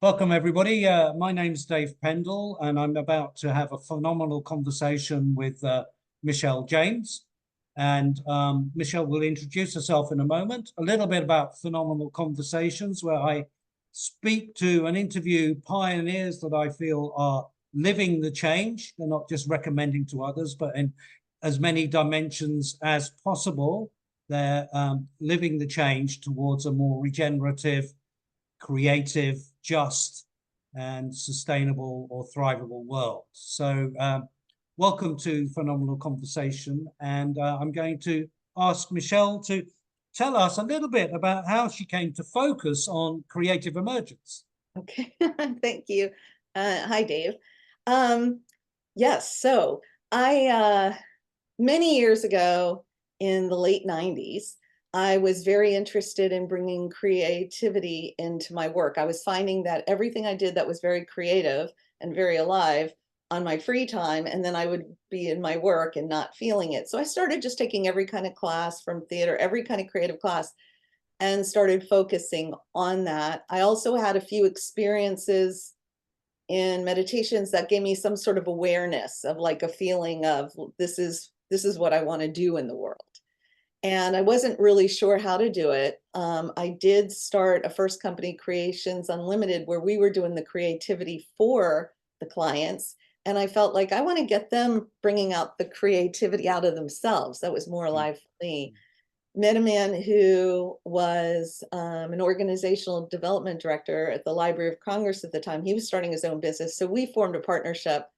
Welcome, everybody. My name's Dave Pendle, and I'm about to have a phenomenal conversation with Michelle James. And Michelle will introduce herself in a moment. A little bit about Phenomenal Conversations, where I speak to and interview pioneers that I feel are living the change. They're not just recommending to others, but in as many dimensions as possible. They're living the change towards a more regenerative, creative, just, and sustainable or thrivable world. So welcome to Phenomenal Conversation. And I'm going to ask Michelle to tell us a little bit about how she came to focus on creative emergence. Okay, thank you. Hi, Dave. Yes, so many years ago in the late 90s, I was very interested in bringing creativity into my work. I was finding that everything I did that was very creative and very alive on my free time, and then I would be in my work and not feeling it. So I started just taking every kind of class from theater, every kind of creative class, and started focusing on that. I also had a few experiences in meditations that gave me some sort of awareness of like a feeling of this is what I want to do in the world. And I wasn't really sure how to do it. I did start a first company, Creations Unlimited, where we were doing the creativity for the clients. And I felt like I want to get them bringing out the creativity out of themselves. That was more alive for me. Met a man who was an organizational development director at the Library of Congress at the time. He was starting his own business. So we formed a partnership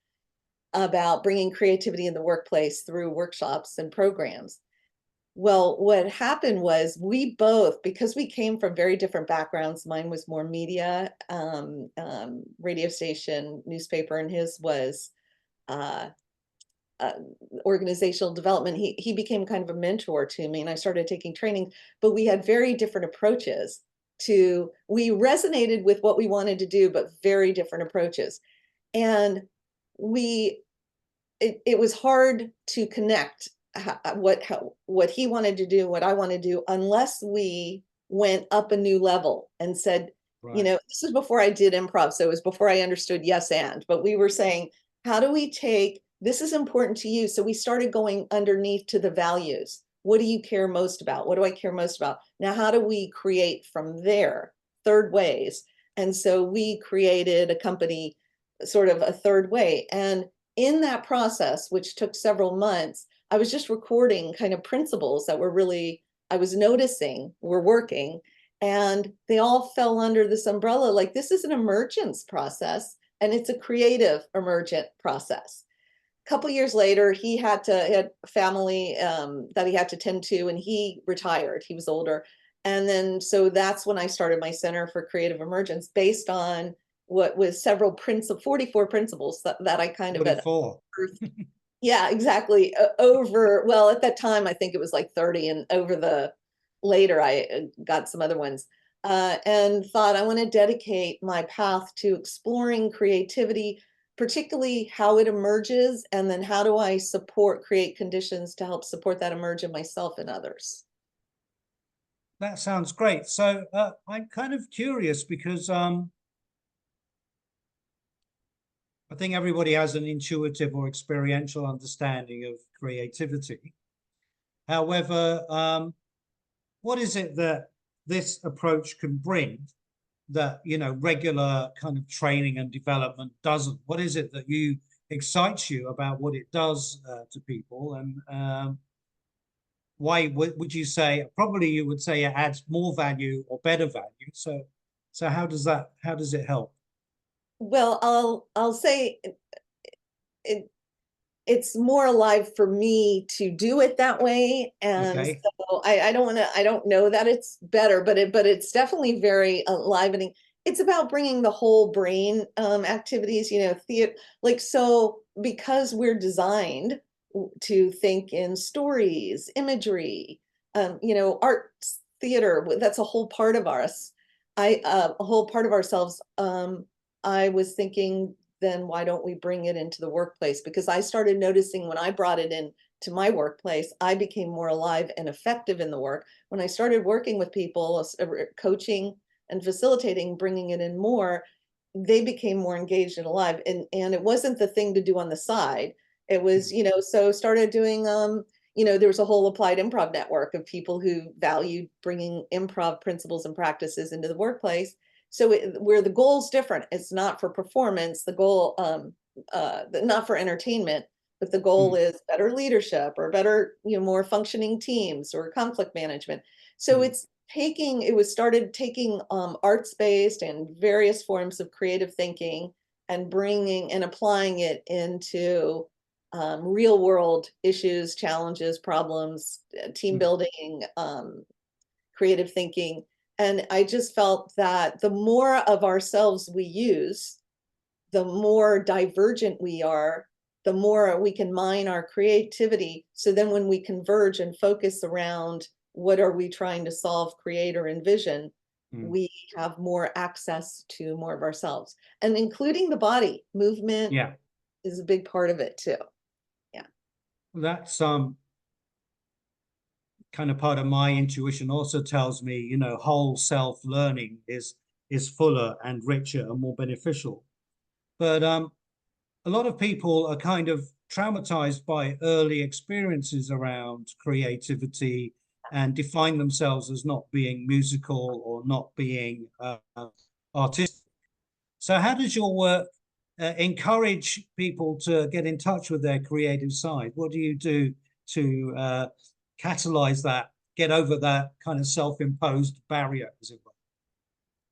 about bringing creativity in the workplace through workshops and programs. Well, what happened was we both, because we came from very different backgrounds, mine was more media, radio station, newspaper, and his was uh, organizational development. He became kind of a mentor to me, and I started taking training, but we had very different approaches we resonated with what we wanted to do, but very different approaches. And it was hard to connect what he wanted to do, what I want to do, unless we went up a new level and said, right. This is before I did improv. So it was before I understood yes and, but we were saying, how do we take, this is important to you. So we started going underneath to the values. What do you care most about? What do I care most about? Now, how do we create from there? Third ways. And so we created a company, sort of a third way. And in that process, which took several months, I was just recording kind of principles that were really, I was noticing were working, and they all fell under this umbrella. Like, this is an emergence process, and it's a creative emergent process. A couple years later, he had a family that he had to tend to, and he retired. He was older. And then, so that's when I started my Center for Creative Emergence, based on what was 44 principles that I kind of had. Yeah, exactly. Well, at that time, I think it was like 30, and later I got some other ones, and thought I want to dedicate my path to exploring creativity, particularly how it emerges, and then how do I create conditions to help support that emerge in myself and others. That sounds great. So I'm kind of curious because I think everybody has an intuitive or experiential understanding of creativity. However, what is it that this approach can bring that, regular kind of training and development doesn't? What is it that excites you about what it does to people? And why would you say, probably you would say it adds more value or better value. So how does it help? Well, I'll say it's more alive for me to do it that way. And okay. So I don't know that it's better, but it's definitely very enlivening. It's about bringing the whole brain activities, theater, so because we're designed to think in stories, imagery, art, theater, that's a whole part of us. A whole part of ourselves. I was thinking, then why don't we bring it into the workplace? Because I started noticing when I brought it in to my workplace, I became more alive and effective in the work. When I started working with people, coaching and facilitating, bringing it in more, they became more engaged and alive, and it wasn't the thing to do on the side. It was, you know, so started doing, you know, there was a whole applied improv network of people who valued bringing improv principles and practices into the workplace. So where the goal's different, it's not for performance, the goal, not for entertainment, but the goal is better leadership or better, you know, more functioning teams or conflict management. So it was started taking arts-based and various forms of creative thinking and bringing and applying it into real world issues, challenges, problems, team building, creative thinking. And I just felt that the more of ourselves we use, the more divergent we are, the more we can mine our creativity. So then when we converge and focus around what are we trying to solve, create, or envision, we have more access to more of ourselves. And including the body, movement is a big part of it too. Yeah. That's kind of part of my intuition also tells me, you know, whole self learning is fuller and richer and more beneficial. But a lot of people are kind of traumatized by early experiences around creativity and define themselves as not being musical or not being artistic. So how does your work encourage people to get in touch with their creative side? What do you do to catalyze that, get over that kind of self-imposed barrier, as it were?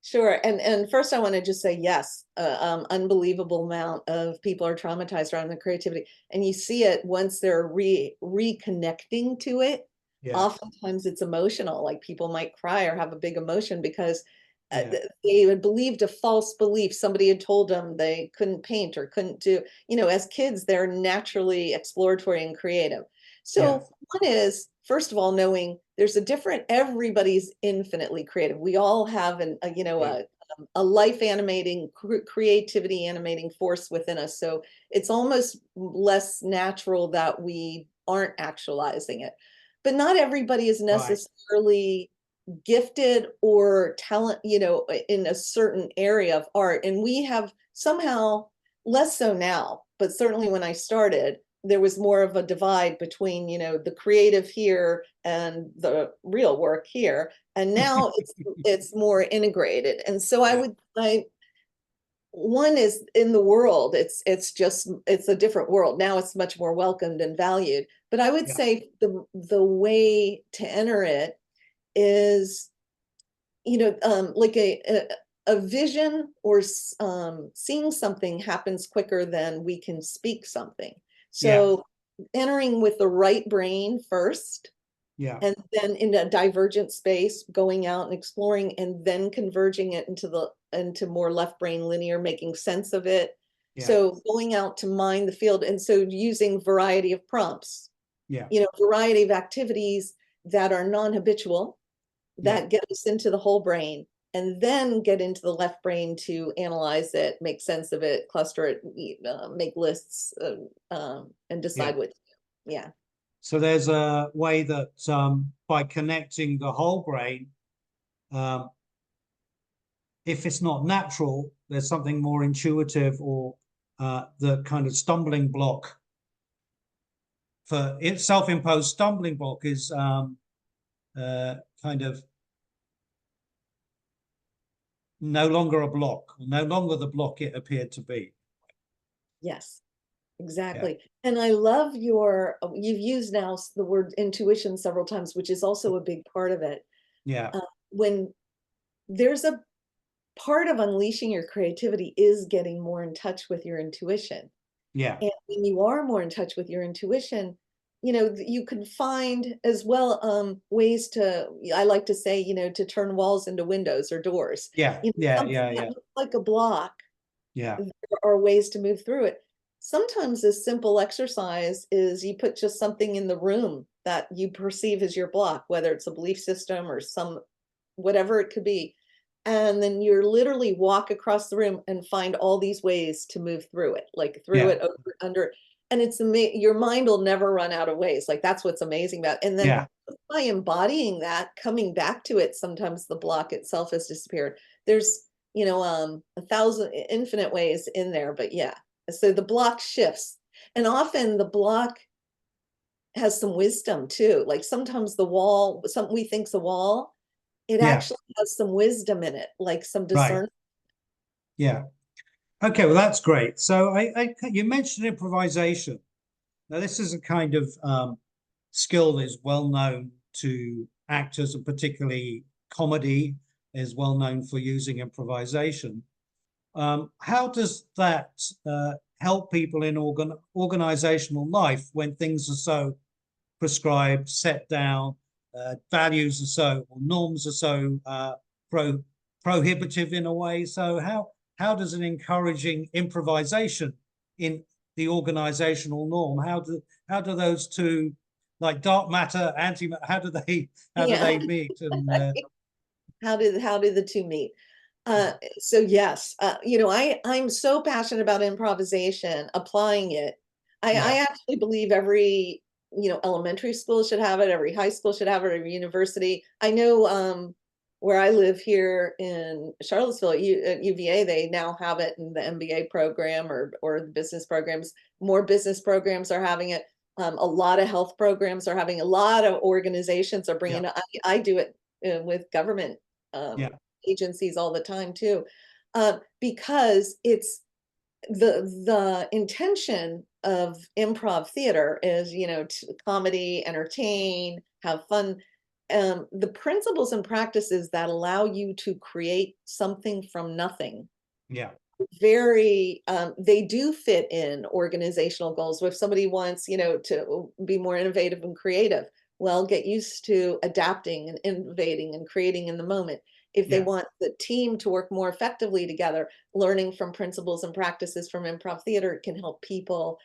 Sure. And first I want to just say, yes, unbelievable amount of people are traumatized around their creativity. And you see it once they're reconnecting to it. Oftentimes it's emotional, like people might cry or have a big emotion because they had believed a false belief. Somebody had told them they couldn't paint or couldn't do, you know, as kids, they're naturally exploratory and creative. So one is, first of all, knowing there's a different, everybody's infinitely creative. We all have a life animating, creativity animating force within us. So it's almost less natural that we aren't actualizing it. But not everybody is necessarily gifted or talent, you know, in a certain area of art. And we have somehow, less so now, but certainly when I started, there was more of a divide between, you know, the creative here and the real work here. And now it's more integrated. And so one is in the world, it's a different world. Now it's much more welcomed and valued. But I would say the way to enter it is, you know, like a vision or seeing something happens quicker than we can speak something. So entering with the right brain first, and then in a divergent space, going out and exploring, and then converging it into more left brain linear, making sense of it. So going out to mine the field, and so using variety of prompts, you know, variety of activities that are non-habitual, that get us into the whole brain, and then get into the left brain to analyze it, make sense of it, cluster it, make lists, and decide what to do. So there's a way that by connecting the whole brain, if it's not natural, there's something more intuitive, or the kind of stumbling block for it, self-imposed stumbling block is kind of no longer a block, no longer the block it appeared to be. Yes, exactly. And I love you've used now the word intuition several times, which is also a big part of it. When there's a part of unleashing your creativity is getting more in touch with your intuition. And when you are more in touch with your intuition, you know, you can find as well ways to, I like to say, you know, to turn walls into windows or doors. You know, that looks like a block. There are ways to move through it. Sometimes a simple exercise is you put just something in the room that you perceive as your block, whether it's a belief system or whatever it could be. And then you're literally walk across the room and find all these ways to move through it, like through it, over, under. And it's your mind will never run out of ways. Like that's what's amazing about it. And then by embodying that, coming back to it, sometimes the block itself has disappeared. There's a thousand infinite ways in there, but yeah. So the block shifts, and often the block has some wisdom too. Like sometimes the wall, something we think's a wall, it Yeah. actually has some wisdom in it, like some Right. discernment. Yeah. Okay. Well, that's great. So you mentioned improvisation. Now, this is a kind of skill that is well known to actors, and particularly comedy is well known for using improvisation. How does that help people in organizational life when things are so prescribed, set down, values are so, or norms are so prohibitive in a way? So how does an encouraging improvisation in the organizational norm, how do those two, like dark matter, anti, how do Yeah. they meet? And How do the two meet? So yes, I'm so passionate about improvisation, applying it. I yeah, actually believe every, elementary school should have it, every high school should have it, every university. I know where I live here in Charlottesville at UVA, they now have it in the MBA program or the business programs. More business programs are having it. A lot of health programs are having, a lot of organizations are yeah, bringing it. I do it with government um, yeah, agencies all the time too, because it's the intention of improv theater is, comedy, entertain, have fun. The principles and practices that allow you to create something from nothing, yeah, they do fit in organizational goals. If somebody wants, to be more innovative and creative, well, get used to adapting and innovating and creating in the moment. If they yeah, want the team to work more effectively together, learning from principles and practices from improv theater can help people,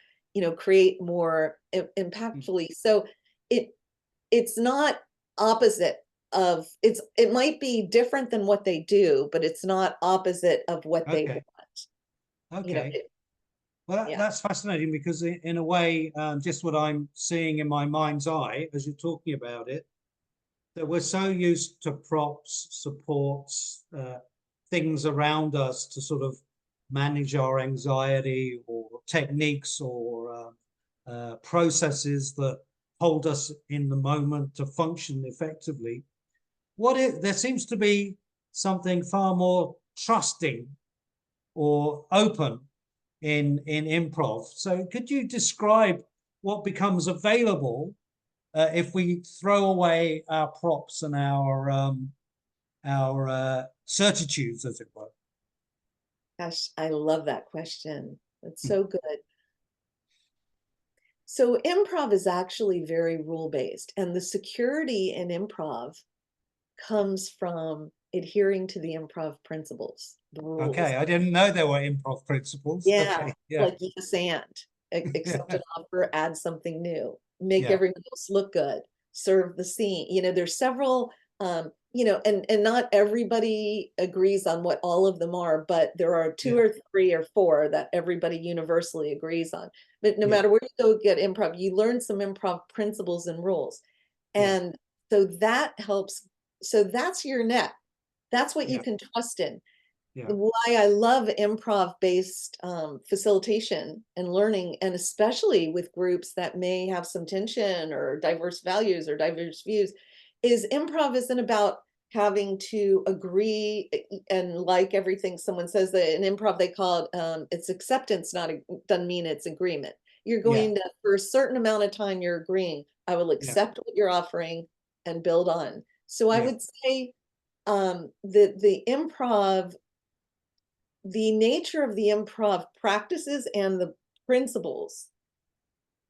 create more mm, impactfully. So it it's not opposite of, it might be different than what they do, but it's not opposite of what they okay, want. You know, okay. it, Well, yeah, that's fascinating because, in a way, just what I'm seeing in my mind's eye as you're talking about it, that we're so used to props, supports, things around us to sort of manage our anxiety, or techniques, or processes that hold us in the moment to function effectively. There seems to be something far more trusting or open in improv. So could you describe what becomes available if we throw away our props and our certitudes, as it were? gosh, I love that question. It's Hmm. so good. So improv is actually very rule-based, and the security in improv comes from adhering to the improv principles, the rules. Okay, I didn't know there were improv principles. Yeah, Okay, yeah, like yes and accept yeah, an offer, add something new, make yeah, everyone else look good, serve the scene. There's several, and not everybody agrees on what all of them are, but there are two yeah, or three or four that everybody universally agrees on. But no yeah, matter where you go get improv, you learn some improv principles and rules. yeah, And so that helps. So that's your net. That's what you yeah, can trust in. yeah, Why I love improv-based facilitation and learning, and especially with groups that may have some tension or diverse values or diverse views, is improv isn't about having to agree and like everything someone says. That in improv they call it, it's acceptance, not doesn't mean it's agreement. You're yeah, going to, for a certain amount of time, you're agreeing, I will yeah, accept what you're offering and build on. So I yeah, would say the improv, the nature of the improv practices and the principles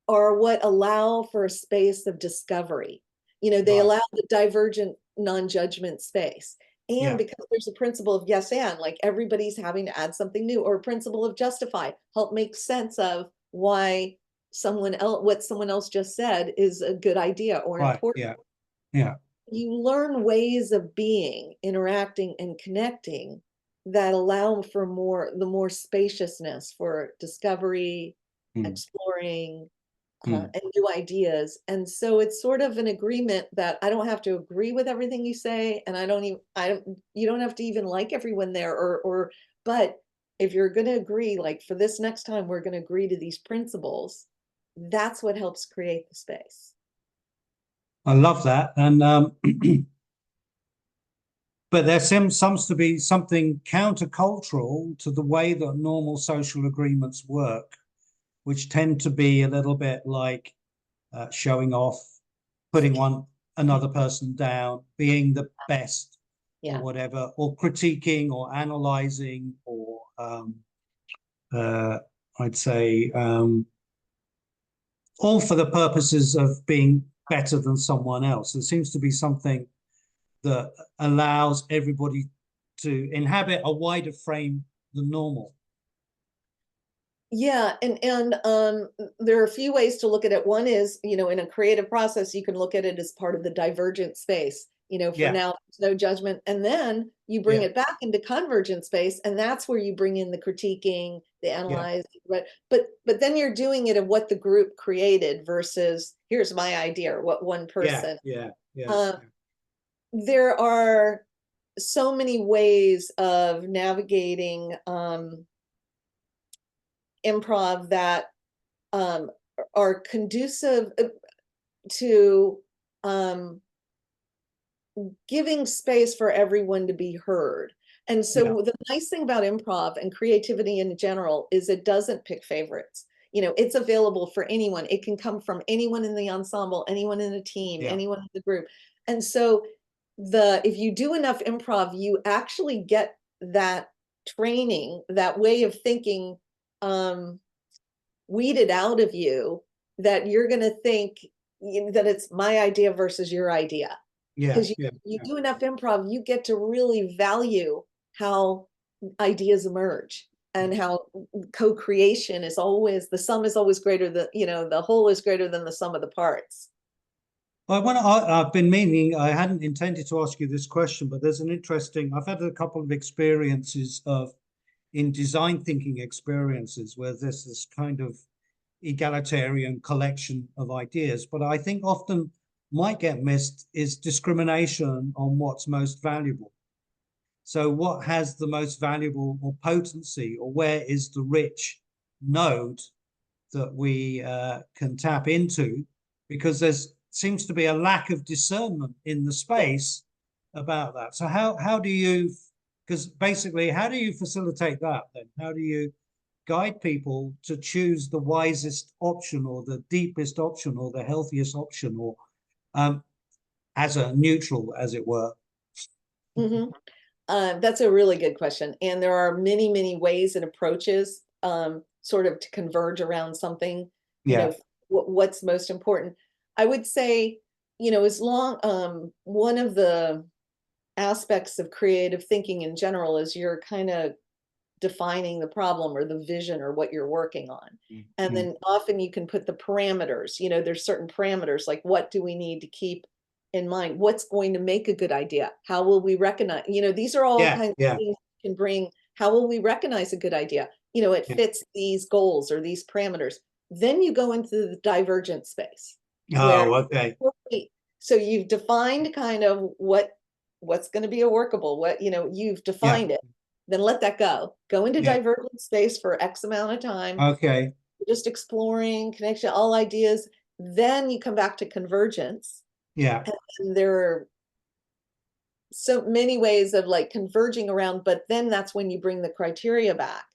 are what allow for a space of discovery. They right, allow the divergent non-judgment space. And yeah, because there's a principle of yes and, like everybody's having to add something new, or a principle of justify, help make sense of why what someone else just said is a good idea or right, important. yeah, yeah, You learn ways of being, interacting, and connecting that allow for the more spaciousness for discovery, mm, exploring. Mm. and new ideas. And so it's sort of an agreement that I don't have to agree with everything you say, and you don't have to even like everyone there, but if you're going to agree, like for this next time, we're going to agree to these principles. That's what helps create the space. I love that. And but there seems to be something countercultural to the way that normal social agreements work, which tend to be a little bit like showing off, putting another person down, being the best, or Yeah. whatever, or critiquing or analyzing, or I'd say all for the purposes of being better than someone else. There seems to be something that allows everybody to inhabit a wider frame than normal. Yeah, and there are a few ways to look at it. One is, in a creative process, you can look at it as part of the divergent space. For now, there's no judgment. And then you bring it back into convergent space, and that's where you bring in the critiquing, the analyzing. But then you're doing it of what the group created versus here's my idea or what one person. There are so many ways of navigating improv that are conducive to giving space for everyone to be heard. And so the nice thing about improv and creativity in general is it doesn't pick favorites. It's available for anyone. It can come from anyone in the ensemble, anyone in a team, anyone in the group. And so if you do enough improv, you actually get that training, that way of thinking weeded out of you, that you're going to think that it's my idea versus your idea. Because you do enough improv, you get to really value how ideas emerge and how co-creation is always, the sum is always greater than, the whole is greater than the sum of the parts. I've been meaning, I hadn't intended to ask you this question, but there's I've had a couple of experiences in design thinking experiences where there's this kind of egalitarian collection of ideas. But I think often might get missed is discrimination on what's most valuable. So what has the most valuable or potency, or where is the rich node that we can tap into? Because there seems to be a lack of discernment in the space about that. So how do you, because basically, how do you facilitate that then? How do you guide people to choose the wisest option or the deepest option or the healthiest option, or as a neutral, as it were? Mm-hmm. That's a really good question. And there are many, many ways and approaches sort of to converge around something, what's most important. I would say, as long, one of the aspects of creative thinking in general is you're kind of defining the problem or the vision or what you're working on. And then often you can put the parameters, there's certain parameters, like what do we need to keep in mind? What's going to make a good idea? How will we recognize, these are all kinds of things you can bring. How will we recognize a good idea? It fits these goals or these parameters. Then you go into the divergent space. So you've defined kind of what's going to be a workable, you've defined it. Then let that go. Go into divergent space for X amount of time. Just exploring connection, all ideas. Then you come back to convergence. And there are so many ways of like converging around, but then that's when you bring the criteria back.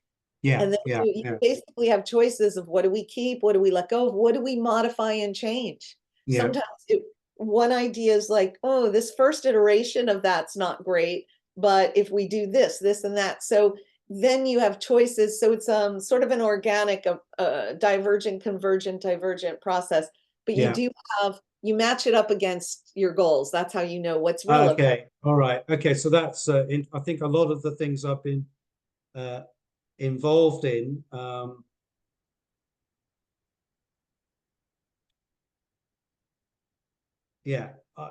And then you basically have choices of what do we keep, what do we let go of, what do we modify and change. Sometimes one idea is like, oh, this first iteration of that's not great, but if we do this and that. So then you have choices. So it's sort of an organic divergent, convergent, divergent process, but you do have, you match it up against your goals. That's how you know what's relevant. All right. So that's, I think a lot of the things I've been involved in, I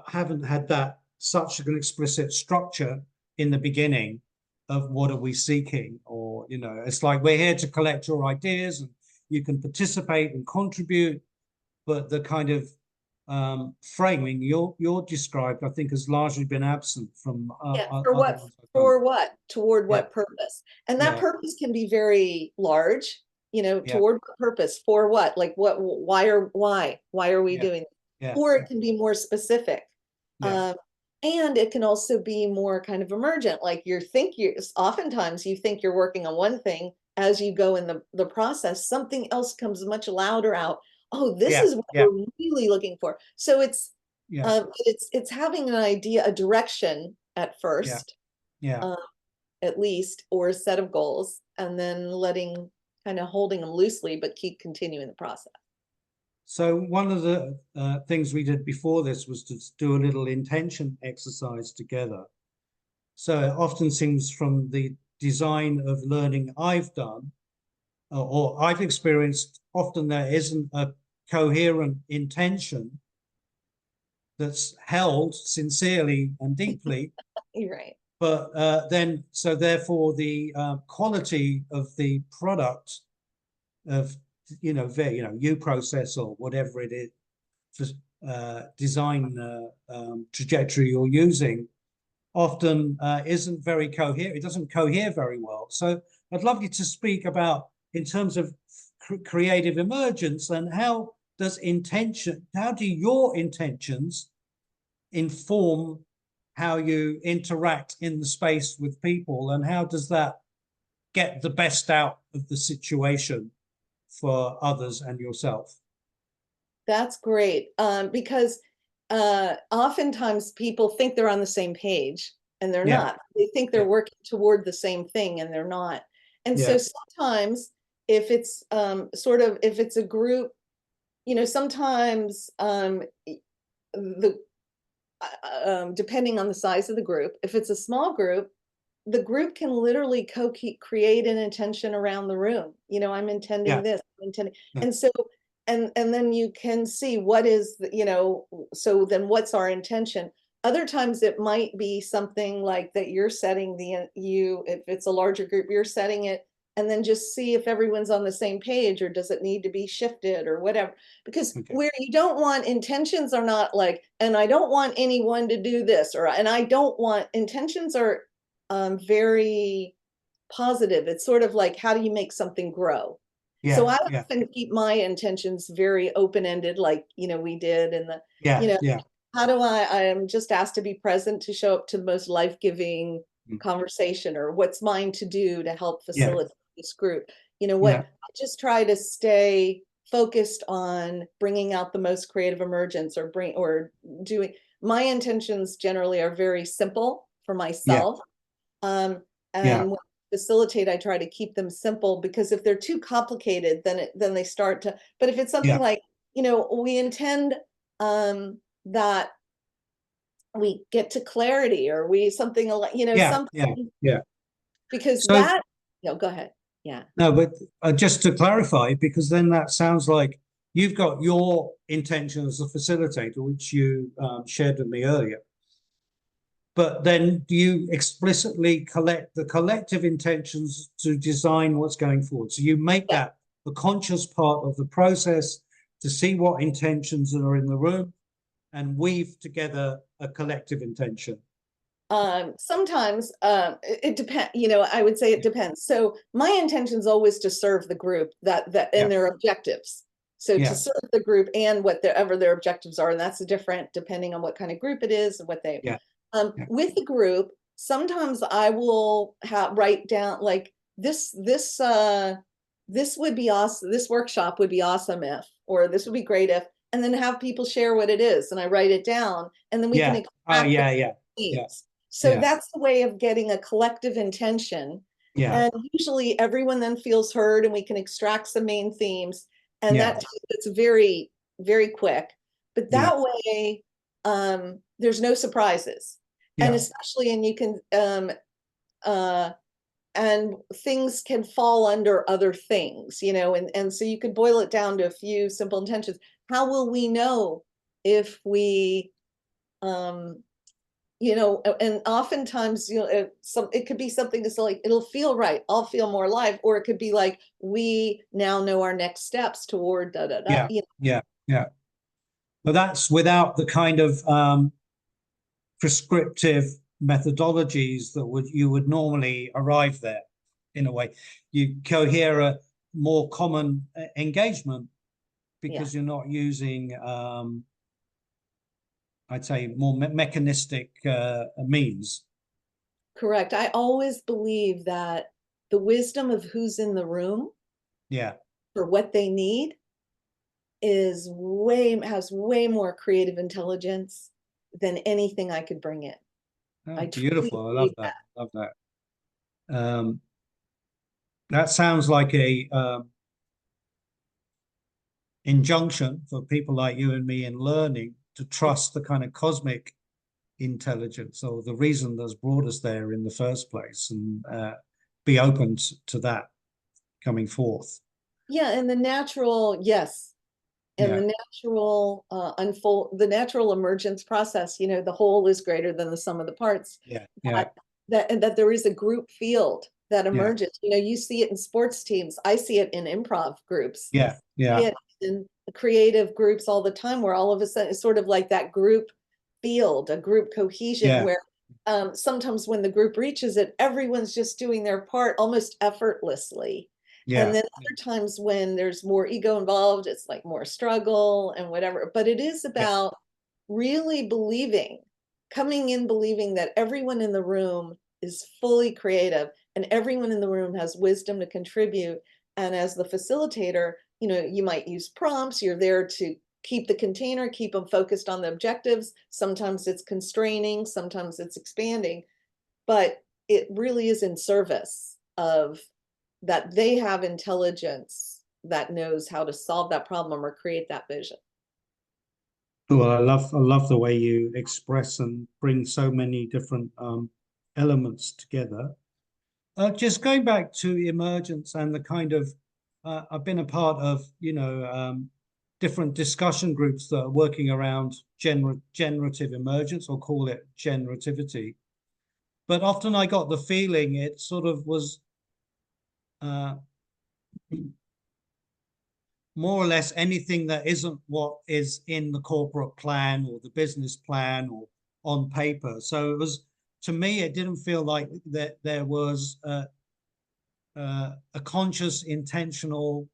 haven't had that such an explicit structure in the beginning of what are we seeking, or it's like we're here to collect your ideas and you can participate and contribute, but the kind of framing you're described, I think, has largely been absent from For other what? ones I've done. For what? Toward Yeah, what purpose? And that yeah, purpose can be very large. yeah, Toward what purpose? For what? Like what? Why are we yeah, doing it? yeah, Or it can be more specific. yeah, Um, and it can also be more kind of emergent. Like oftentimes you think you're working on one thing as you go in the process, something else comes much louder out. Oh, this yeah, is what yeah, we're really looking for. So yeah, it's having an idea, a direction at yeah, first, yeah. um, at least, or a set of goals, and then kind of holding them loosely, but keep continuing the process. So one of the things we did before this was to do a little intention exercise together. So it often seems from the design of learning I've done, or I've experienced, often there isn't a coherent intention that's held sincerely and deeply. You're right. But then, so therefore, the quality of the product of you process or whatever it is for design trajectory you're using often isn't very coherent. It doesn't cohere very well. So I'd love you to speak about, in terms of creative emergence, and how do your intentions inform how you interact in the space with people, and how does that get the best out of the situation for others and yourself? That's great. Because oftentimes people think they're on the same page and they're Yeah, not. They think they're yeah, working toward the same thing and they're not. And so yeah, sometimes if it's if it's a group, sometimes the depending on the size of the group, if it's a small group, the group can literally create an intention around the room. I'm intending yeah, this, I'm intending, yeah, and so, and then you can see what is so then what's our intention. Other times it might be something like that you're setting if it's a larger group, you're setting it, and then just see if everyone's on the same page, or does it need to be shifted or whatever. Because okay, where you don't want, intentions are not like, and I don't want anyone to do this, and I don't want, intentions are very positive. It's sort of like, how do you make something grow? So yeah, I yeah, often keep my intentions very open-ended, like, we did in the, you yeah, know, yeah, how do I am just asked to be present, to show up to the most life-giving mm, conversation, or what's mine to do to help yeah, facilitate this group. yeah, I just try to stay focused on bringing out the most creative emergence, or doing, my intentions generally are very simple for yeah, myself. Um, yeah, and when I facilitate, I try to keep them simple, because if they're too complicated, then they start to, but if it's something yeah, like, we intend that we get to clarity, or we something like, yeah, yeah, something, yeah. because So that, go ahead. Yeah. no, but just to clarify, because then that sounds like you've got your intention as a facilitator, which you shared with me earlier. But then do you explicitly collect the collective intentions to design what's going forward? So you make Yeah. that a conscious part of the process to see what intentions are in the room and weave together a collective intention. Sometimes it depends, I would say it depends. So my intention is always to serve the group, that Yeah, and their objectives. So to yeah, serve the group and whatever their objectives are, and that's different depending on what kind of group it is and what they, yeah, yeah, with the group, sometimes I will write down like this would be awesome, this workshop would be awesome if, or this would be great if, and then have people share what it is, and I write it down, and then we can yeah. Oh, extract the yeah, yeah, yeah, themes. So yeah, that's the way of getting a collective intention. yeah, And usually everyone then feels heard, and we can extract some main themes. And yeah, it's very, very quick. But yeah, that way, there's no surprises. And yeah, especially, and you can, uh, and things can fall under other things, and so you could boil it down to a few simple intentions. How will we know if we, um, and oftentimes, it could be something that's like, it'll feel right, I'll feel more alive, or it could be like, we now know our next steps toward da da da. yeah, yeah, yeah. But that's without the kind of prescriptive methodologies that you would normally arrive there in a way. You cohere a more common engagement because you're not using, I'd say, more mechanistic means. Correct. I always believe that the wisdom of who's in the room Yeah. for what they need has way more creative intelligence than anything I could bring in. Oh, I truly beautiful. I love believe that. Love that. That sounds like a injunction for people like you and me in learning to trust the kind of cosmic intelligence or the reason that's brought us there in the first place, and be open to that coming forth. Yeah, and the natural, yes, and Yeah. the natural the natural emergence process, you know, the whole is greater than the sum of the parts. Yeah. Yeah. And that there is a group field that Yeah. emerges. You know, you see it in sports teams. I see it in improv groups. Yeah. See Yeah. it in creative groups all the time, where all of a sudden it's sort of like that group field, a group cohesion, Yeah. where sometimes when the group reaches it, everyone's just doing their part almost effortlessly. And Yeah. then other times when there's more ego involved, it's like more struggle and whatever. But it is Yeah. about really believing, coming in believing that everyone in the room is fully creative and everyone in the room has wisdom to contribute. And as the facilitator, you know, you might use prompts. You're there to keep the container, keep them focused on the objectives. Sometimes it's constraining, sometimes it's expanding, but it really is in service of that they have intelligence that knows how to solve that problem or create that vision. Well, I love the way you express and bring so many different elements together. Just going back to emergence and the kind of, I've been a part of, different discussion groups that are working around generative emergence, or call it generativity. But often I got the feeling it sort of was uh, more or less anything that isn't what is in the corporate plan or the business plan or on paper. So it was, to me, it didn't feel like that there was a conscious, intentional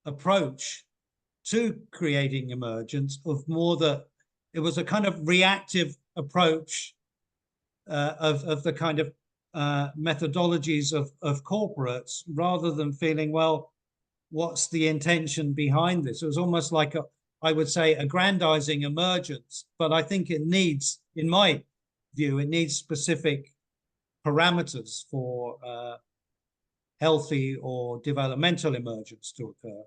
approach to creating emergence, of more that it was a kind of reactive approach of the kind of methodologies of corporates, rather than feeling, well, what's the intention behind this? It was almost like I would say, aggrandizing emergence, but I think it needs, in my view, it needs specific parameters for healthy or developmental emergence to occur.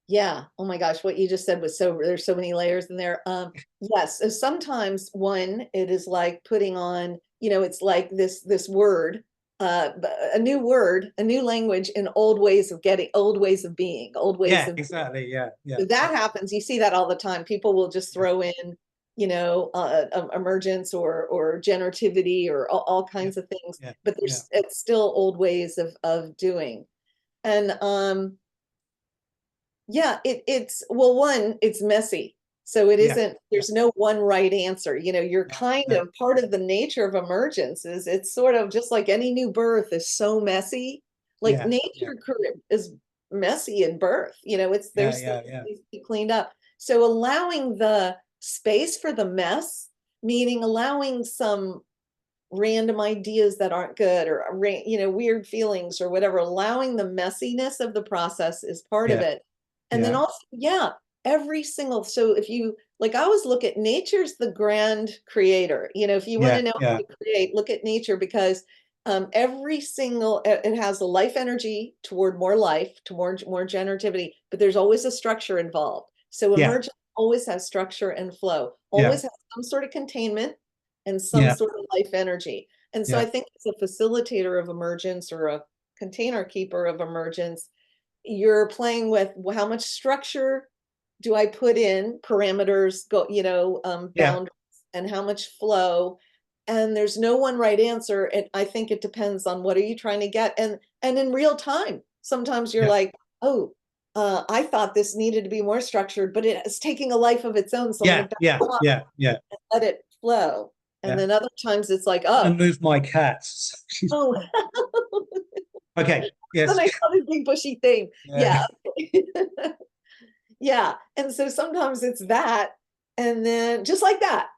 Yeah. Oh my gosh, what you just said was there's so many layers in there. Yes. So sometimes one, it is like putting on, you know, it's like this word, a new word, a new language in old ways of getting, old ways of being, old ways Yeah, of exactly. Yeah, yeah. So that happens. You see that all the time. People will just throw in, you know, emergence or generativity or all Yeah, kinds of things, yeah, but yeah, there's it's still old ways of doing. And yeah, it's well, one, it's messy. So it yeah, isn't, yeah, there's no one right answer. You know, you're no, kind no, of part of the nature of emergence is it's sort of just like any new birth is so messy. Like yeah, yeah, nature is messy in birth. You know, it's yeah, there's things yeah, that yeah, need to be cleaned up. So allowing the space for the mess, meaning allowing some random ideas that aren't good or you know, weird feelings or whatever, allowing the messiness of the process is part of yeah, it. And then yeah, also, yeah, every single, so if you like, I always look at nature's the grand creator. You know, if you want yeah, to know how yeah, to create, look at nature, because every single it has a life energy toward more life, toward more generativity, but there's always a structure involved. So yeah, emergence always has structure and flow, yeah, always has some sort of containment and some yeah, sort of life energy. And so I yeah, think as a facilitator of emergence or a container keeper of emergence, you're playing with, well, how much structure do I put in, parameters, go, you know, yeah, boundaries, and how much flow. And there's no one right answer. And I think it depends on what are you trying to get. And in real time, sometimes you're yeah, like, oh, I thought this needed to be more structured, but it's taking a life of its own. So I'm Yeah, gonna yeah, yeah. let it flow. And then other times it's like, I'm oh, gonna move my cats. oh, Okay, yes. then I saw this big bushy thing. Yeah. Yeah. And so sometimes it's that, and then just like that,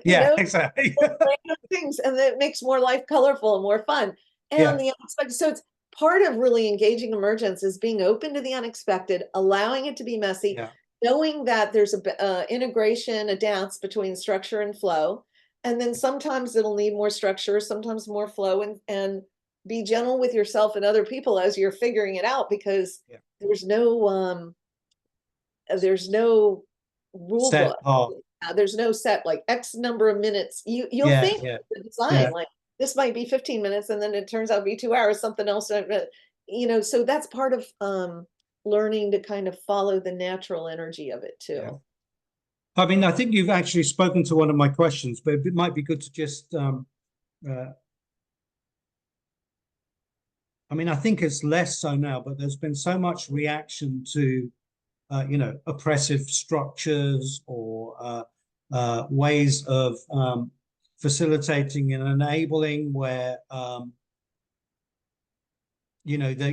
Yeah, exactly. random things, and then it makes more life colorful and more fun. Yeah. And the unexpected. So it's part of really engaging emergence is being open to the unexpected, allowing it to be messy, Yeah. knowing that there's a integration, a dance between structure and flow. And then sometimes it'll need more structure, sometimes more flow, and be gentle with yourself and other people as you're figuring it out, because Yeah. there's no rule Set book. part. There's no set like X number of minutes. You'll Yeah, think yeah, the design yeah. like this might be 15 minutes, and then it turns out to be 2 hours, something else. So that's part of learning to kind of follow the natural energy of it too. Yeah. I mean, I think you've actually spoken to one of my questions, but it might be good to just I mean, I think it's less so now, but there's been so much reaction to oppressive structures or ways of facilitating and enabling where that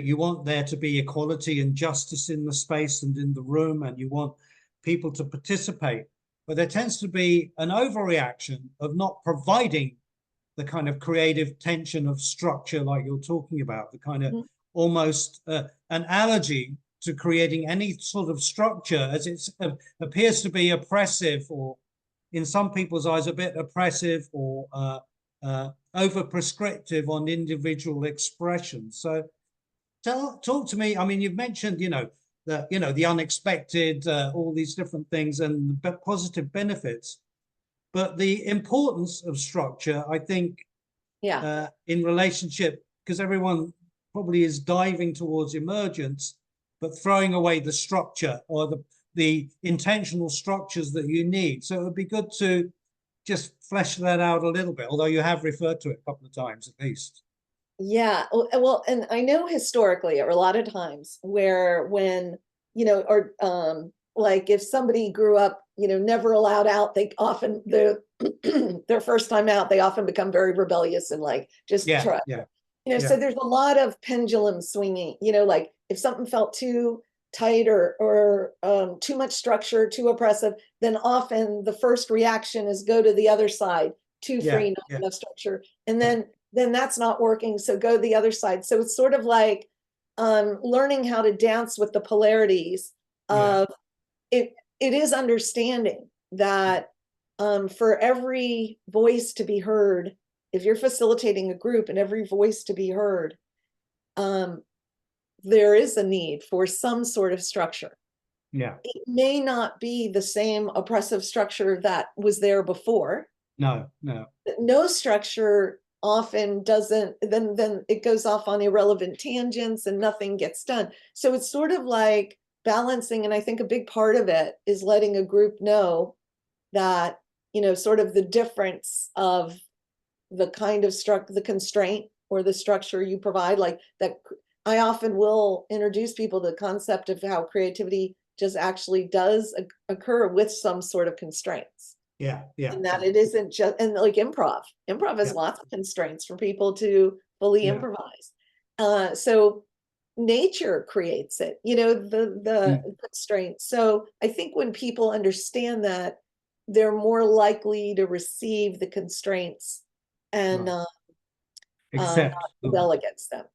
you want there to be equality and justice in the space and in the room, and you want people to participate. But there tends to be an overreaction of not providing the kind of creative tension of structure like you're talking about, the kind of almost an allergy to creating any sort of structure, as it appears to be oppressive, or in some people's eyes a bit oppressive, or over prescriptive on individual expression. So talk to me. I mean, you've mentioned the unexpected, all these different things and the positive benefits, but the importance of structure, I think, in relationship, because everyone probably is diving towards emergence, but throwing away the structure or the intentional structures that you need. So it would be good to just flesh that out a little bit, although you have referred to it a couple of times at least. Yeah, well, and I know historically, or a lot of times, where when or like if somebody grew up, never allowed out, they often their first time out, they often become very rebellious and like just try. So there's a lot of pendulum swinging. Like if something felt too tight or too much structure, too oppressive, then often the first reaction is go to the other side, too free, not enough structure, and then that's not working, so go the other side. So it's sort of like learning how to dance with the polarities of it. It is understanding that for every voice to be heard, if you're facilitating a group and every voice to be heard, there is a need for some sort of structure. It may not be the same oppressive structure that was there before. No structure often doesn't, then it goes off on irrelevant tangents and nothing gets done. So it's sort of like balancing, and I think a big part of it is letting a group know that sort of the difference of the kind of the constraint or the structure you provide. Like that, I often will introduce people to the concept of how creativity just actually does occur with some sort of constraints. And that it isn't just, and like improv has lots of constraints for people to fully improvise. So nature creates it, the constraints. So I think when people understand that, they're more likely to receive the constraints and Accept rebel against them.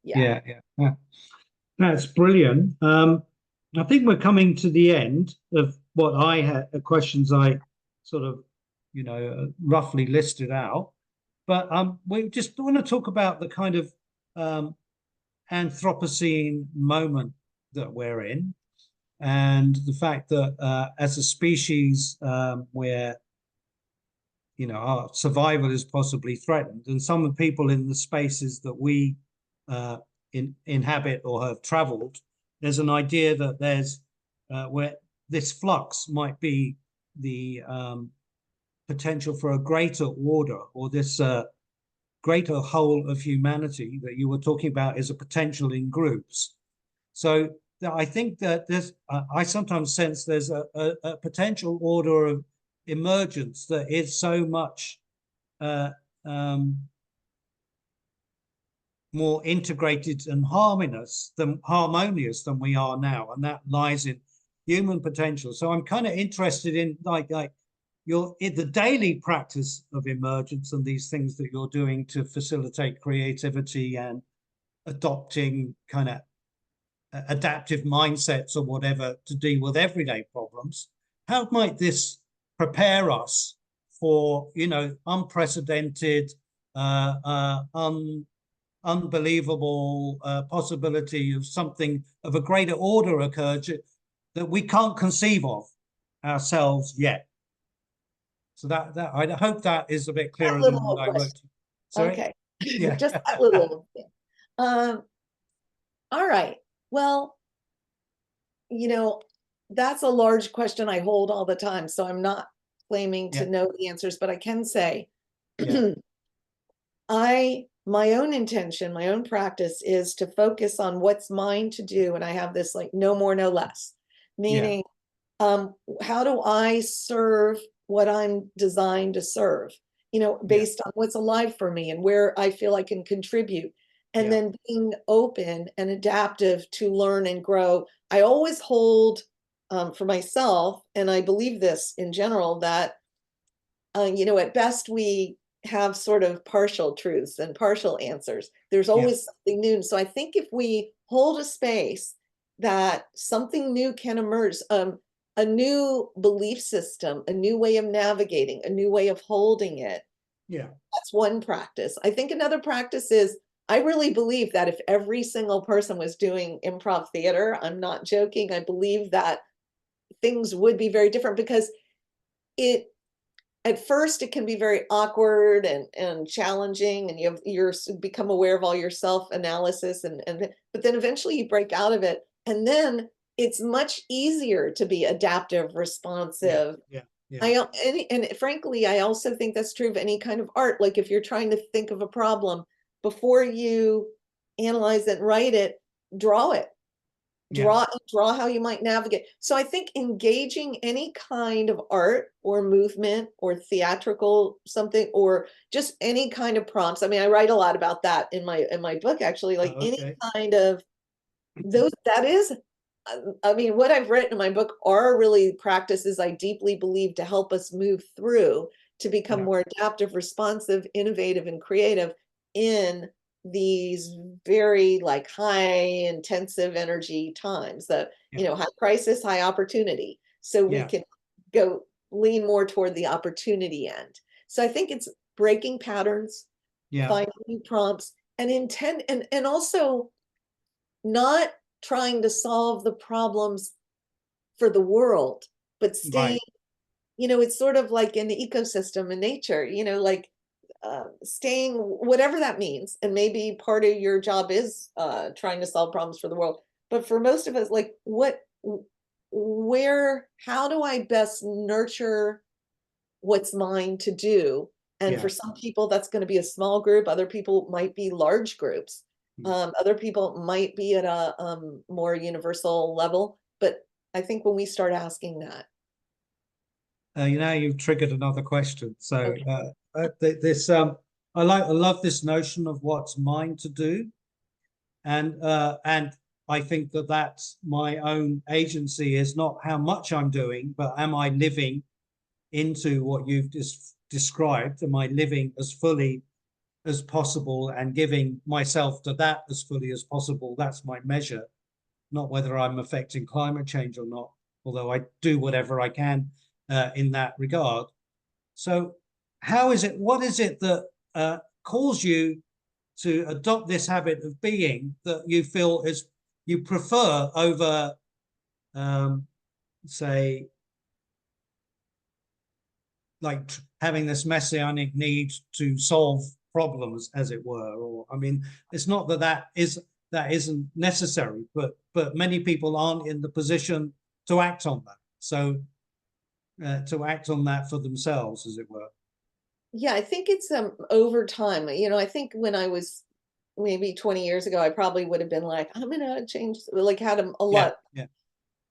That's brilliant. I think we're coming to the end of what I had questions I sort of roughly listed out, but we just want to talk about the kind of Anthropocene moment that we're in, and the fact that as a species we're our survival is possibly threatened, and some of the people in the spaces that we inhabit or have traveled, there's an idea that there's where this flux might be the potential for a greater order, or this greater whole of humanity that you were talking about is a potential in groups. So I think that there's, I sometimes sense there's a potential order of emergence that is so much uh, um, more integrated and harmonious than we are now, and that lies in human potential. So I'm kind of interested in like in the daily practice of emergence and these things that you're doing to facilitate creativity and adopting kind of adaptive mindsets or whatever to deal with everyday problems. How might this prepare us for, you know, unprecedented, unbelievable possibility of something of a greater order occurred that we can't conceive of ourselves yet? So that I hope that is a bit clearer than what I wrote. Sorry? Okay. Yeah. Just that little thing. All right. Well, you know, that's a large question I hold all the time. So I'm not claiming to know the answers, but I can say my own intention, my own practice is to focus on what's mine to do. And I have this like no more, no less, meaning how do I serve what I'm designed to serve, you know, based on what's alive for me and where I feel I can contribute. And then being open and adaptive to learn and grow. I always hold for myself, and I believe this in general, that, you know, at best we have sort of partial truths and partial answers. There's always something new. So I think if we hold a space that something new can emerge, a new belief system, a new way of navigating, a new way of holding it. That's one practice. I think another practice is, I really believe that if every single person was doing improv theater, I'm not joking, I believe that things would be very different, because at first it can be very awkward and challenging, and you're become aware of all your self-analysis, but then eventually you break out of it, and then it's much easier to be adaptive, responsive. And frankly, I also think that's true of any kind of art. Like if you're trying to think of a problem, before you analyze it and write it, draw it. Draw how you might navigate. So I think engaging any kind of art or movement or theatrical something, or just any kind of prompts. I mean, I write a lot about that in my book, actually, like any kind of those, that is, I mean, what I've written in my book are really practices I deeply believe to help us move through to become more adaptive, responsive, innovative, and creative in these very like high intensive energy times, you know, high crisis, high opportunity. So we can go lean more toward the opportunity end. So I think it's breaking patterns, finding new prompts, and intent, and also not trying to solve the problems for the world, but staying, you know, it's sort of like in the ecosystem in nature, you know, like staying, whatever that means. And maybe part of your job is trying to solve problems for the world. But for most of us, like how do I best nurture what's mine to do? And for some people, that's going to be a small group. Other people might be large groups. Other people might be at a more universal level. But I think when we start asking that. You know, you've triggered another question. So I love this notion of what's mine to do, and I think that that's my own agency, is not how much I'm doing, but am I living into what you've described? Am I living as fully as possible and giving myself to that as fully as possible? That's my measure, not whether I'm affecting climate change or not, although I do whatever I can in that regard. So what is it that calls you to adopt this habit of being that you feel is you prefer over, say, like having this messianic need to solve problems, as it were? Or, I mean, it's not that isn't necessary, but many people aren't in the position to act on that. So to act on that for themselves, as it were. Yeah, I think it's over time. You know, I think when I was maybe 20 years ago, I probably would have been like, I'm gonna change, like had a Yeah, lot. yeah,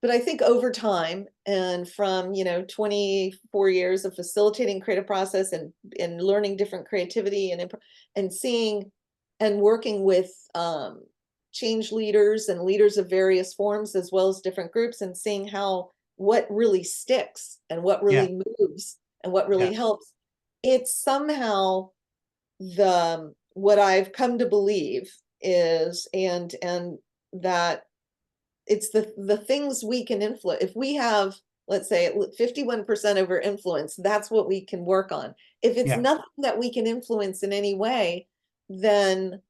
But I think over time, and from 24 years of facilitating creative process and learning different creativity and seeing and working with change leaders and leaders of various forms as well as different groups, and seeing how what really sticks and what yeah, really moves and what yeah, really helps, it's somehow the what I've come to believe is, and that it's the things we can influence. If we have, let's say, 51% over influence, that's what we can work on. If it's yeah, nothing that we can influence in any way, then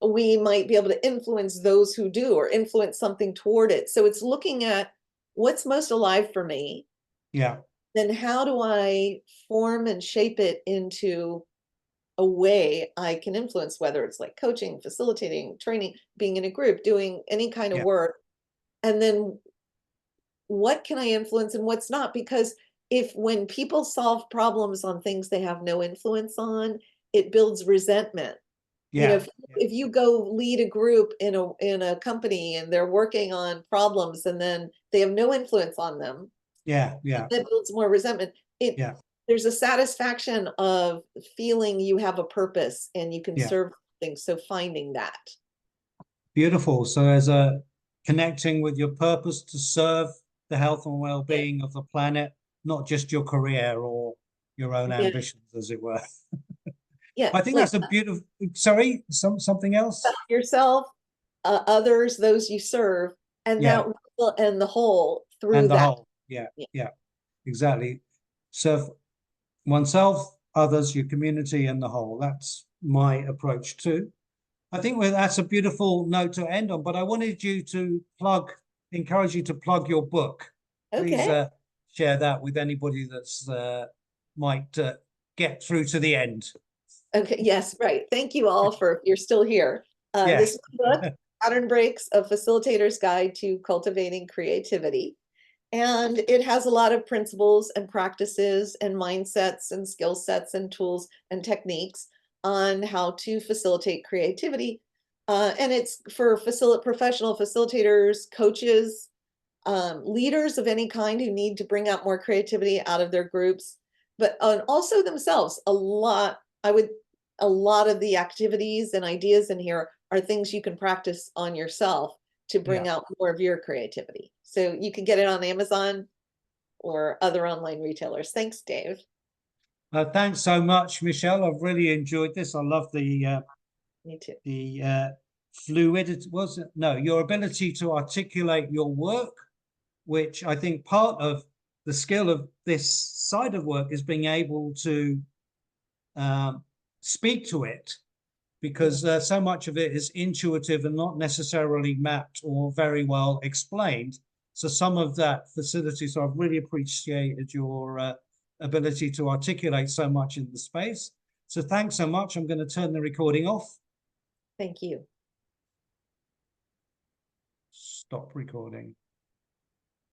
we might be able to influence those who do, or influence something toward it. So it's looking at what's most alive for me, yeah, then how do I form and shape it into a way I can influence, whether it's like coaching, facilitating, training, being in a group, doing any kind of yeah, work. And then what can I influence and what's not? Because if when people solve problems on things they have no influence on, it builds resentment. yeah, yeah, If you go lead a group in a company and they're working on problems and then they have no influence on them, yeah, yeah, that builds more resentment. yeah, There's a satisfaction of feeling you have a purpose and you can yeah. serve things. So finding that. Beautiful. So as a connecting with your purpose to serve the health and Yeah. well-being of the planet, not just your career or your own Yeah. ambitions, as it were. Yeah. I think Like that's a beautiful, sorry, something else? yourself, others, those you serve, and Yeah, that will and the whole through and the that. whole. Yeah, Yeah. yeah, exactly. Serve oneself, others, your community, and the whole. That's my approach too. I think that's a beautiful note to end on, but I wanted you to encourage you to plug your book. Please Okay. share that with anybody that's might get through to the end. Okay. Yes. Right. Thank you all for you're still here. This Yes. book, Pattern Breaks: A Facilitator's Guide to Cultivating Creativity. And it has a lot of principles and practices and mindsets and skill sets and tools and techniques on how to facilitate creativity. And it's for professional facilitators, coaches, leaders of any kind who need to bring out more creativity out of their groups, but also themselves. A lot of the activities and ideas in here are things you can practice on yourself to Yeah. bring out more of your creativity. So you can get it on Amazon or other online retailers. Thanks, Dave. Thanks so much, Michelle. I've really enjoyed this. I love Me too. the fluidity, was it? No, your ability to articulate your work, which I think part of the skill of this side of work is being able to speak to it, because so much of it is intuitive and not necessarily mapped or very well explained. So some of that facility, so I've really appreciated your ability to articulate so much in the space. So thanks so much. I'm going to turn the recording off. Thank you. Stop recording.